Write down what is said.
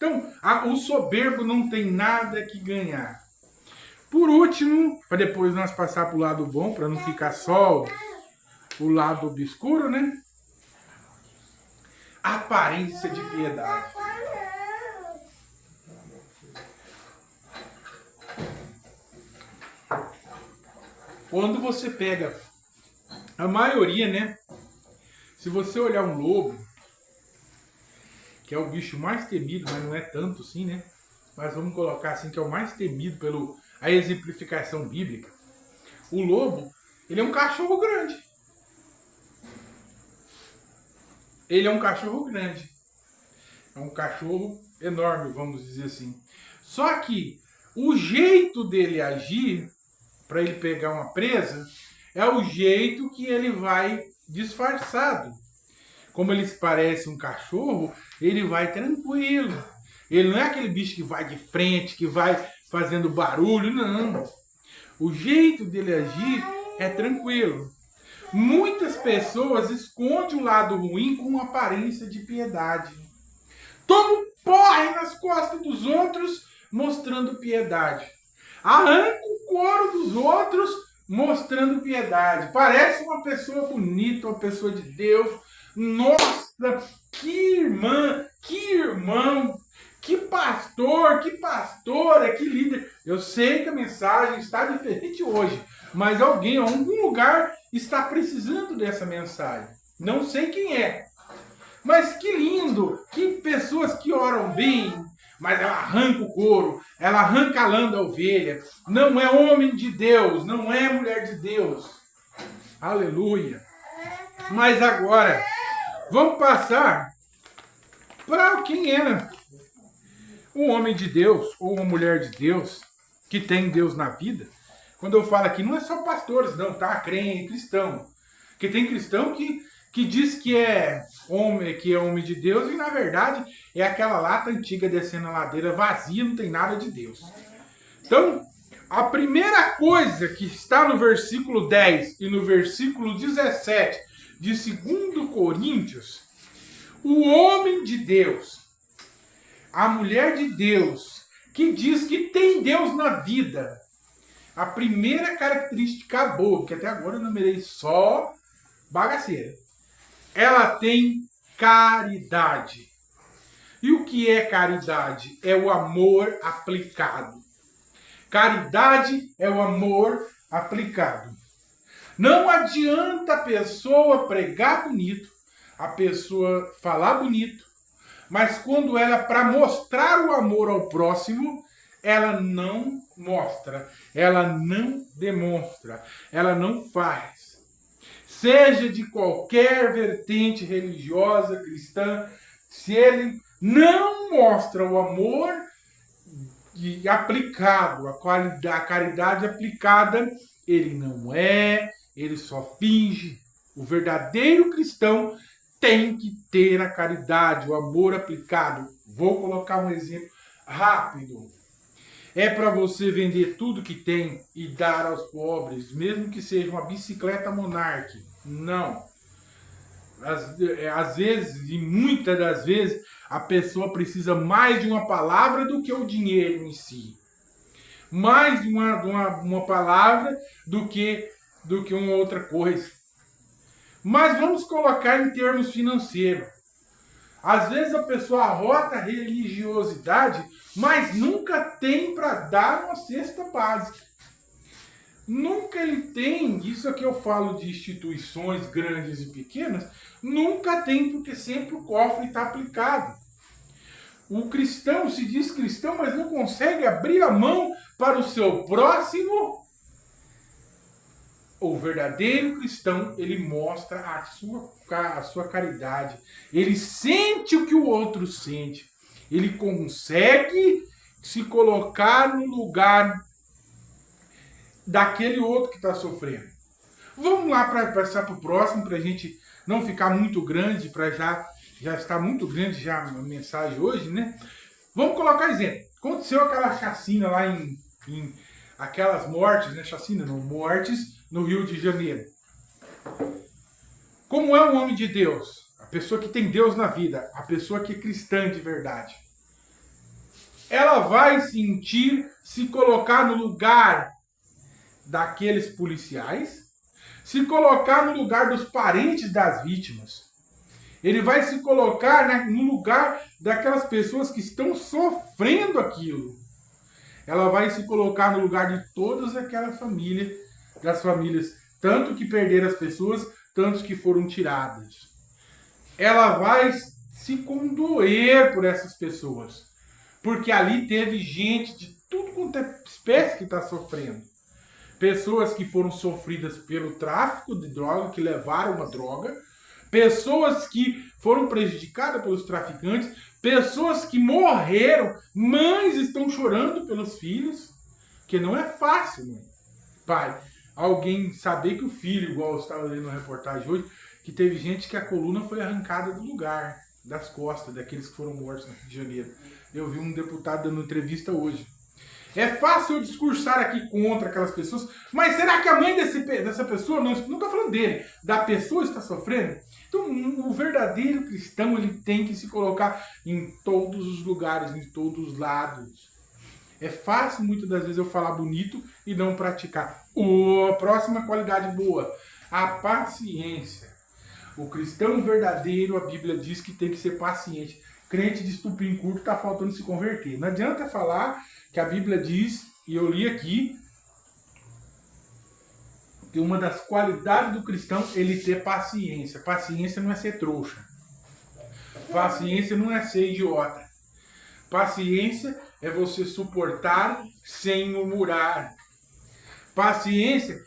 Então, o soberbo não tem nada que ganhar. Por último, para depois nós passar para o lado bom, para não ficar só o lado obscuro, né? Aparência de piedade. Quando você pega a maioria, né? Se você olhar um lobo, que é o bicho mais temido, mas não é tanto assim, né? Mas vamos colocar assim, que é o mais temido pela exemplificação bíblica. O lobo, ele é um cachorro grande. Ele é um cachorro grande. É um cachorro enorme, vamos dizer assim. Só que o jeito dele agir, para ele pegar uma presa, é o jeito que ele vai disfarçado. Como ele parece um cachorro, ele vai tranquilo. Ele não é aquele bicho que vai de frente, que vai fazendo barulho, não. O jeito dele agir é tranquilo. Muitas pessoas escondem o lado ruim com aparência de piedade. Toma um porre nas costas dos outros, mostrando piedade. Arranca o couro dos outros, mostrando piedade. Parece uma pessoa bonita, uma pessoa de Deus. Nossa, que irmã, que irmão, que pastor, que pastora, que líder. Eu sei que a mensagem está diferente hoje, mas alguém, em algum lugar, está precisando dessa mensagem. Não sei quem é. Mas que lindo, que pessoas que oram bem, mas ela arranca o couro, ela arranca a lã da ovelha. Não é homem de Deus, não é mulher de Deus. Aleluia. Mas agora, vamos passar para quem era um homem de Deus ou uma mulher de Deus que tem Deus na vida. Quando eu falo aqui, não é só pastores, não, tá? Crente, cristão. Porque tem cristão que diz que é homem de Deus e, na verdade, é aquela lata antiga descendo a ladeira vazia, não tem nada de Deus. Então, a primeira coisa que está no versículo 10 e no versículo 17 de 2 Coríntios, o homem de Deus, a mulher de Deus, que diz que tem Deus na vida, a primeira característica boa, que até agora eu numerei só bagaceira, ela tem caridade. E o que é caridade? É o amor aplicado. Caridade é o amor aplicado. Não adianta a pessoa pregar bonito, a pessoa falar bonito, mas quando ela, para mostrar o amor ao próximo, ela não mostra, ela não demonstra, ela não faz. Seja de qualquer vertente religiosa, cristã, se ele não mostra o amor aplicado, a caridade aplicada, ele não é, ele só finge. O verdadeiro cristão tem que ter a caridade, o amor aplicado. Vou colocar um exemplo rápido. É para você vender tudo que tem e dar aos pobres, mesmo que seja uma bicicleta Monarch. Não. Às vezes, e muitas das vezes, a pessoa precisa mais de uma palavra do que o dinheiro em si. Mais de uma palavra do que uma outra coisa. Mas vamos colocar em termos financeiros. Às vezes a pessoa arrota a religiosidade, mas nunca tem para dar uma cesta básica. Nunca ele tem, isso aqui eu falo de instituições grandes e pequenas, nunca tem, porque sempre o cofre está aplicado. O cristão se diz cristão, mas não consegue abrir a mão para o seu próximo. O verdadeiro cristão, ele mostra a sua caridade. Ele sente o que o outro sente. Ele consegue se colocar no lugar daquele outro que está sofrendo. Vamos lá para passar para o próximo, para a gente não ficar muito grande, para já está muito grande já a mensagem hoje, né? Vamos colocar exemplo. Aconteceu aquela chacina lá em aquelas mortes, né? Chacina não, mortes no Rio de Janeiro. Como é um homem de Deus? A pessoa que tem Deus na vida, a pessoa que é cristã de verdade. ela vai se colocar no lugar daqueles policiais, se colocar no lugar dos parentes das vítimas. Ele vai se colocar no lugar daquelas pessoas que estão sofrendo aquilo. Ela vai se colocar no lugar de todas aquelas famílias, das famílias, tanto que perderam as pessoas, tanto que foram tiradas. Ela vai se condoer por essas pessoas, porque ali teve gente de tudo quanto é espécie que está sofrendo. Pessoas que foram sofridas pelo tráfico de droga, que levaram uma droga, pessoas que foram prejudicadas pelos traficantes, pessoas que morreram, mães estão chorando pelos filhos, que não é fácil, mãe. Pai, alguém saber que o filho, igual eu estava lendo uma reportagem hoje, que teve gente que a coluna foi arrancada do lugar, das costas, daqueles que foram mortos no Rio de Janeiro. Eu vi um deputado dando entrevista hoje. É fácil eu discursar aqui contra aquelas pessoas, mas será que a mãe dessa pessoa, não estou falando dele, da pessoa está sofrendo? Então, o verdadeiro cristão, ele tem que se colocar em todos os lugares, em todos os lados. É fácil, muitas das vezes, eu falar bonito e não praticar. Próxima qualidade boa, a paciência. O cristão verdadeiro, a Bíblia diz que tem que ser paciente. Crente de estupim curto está faltando se converter. Não adianta falar que a Bíblia diz, e eu li aqui, que uma das qualidades do cristão é ele ter paciência. Paciência não é ser trouxa. Paciência não é ser idiota. Paciência é você suportar sem murmurar. Paciência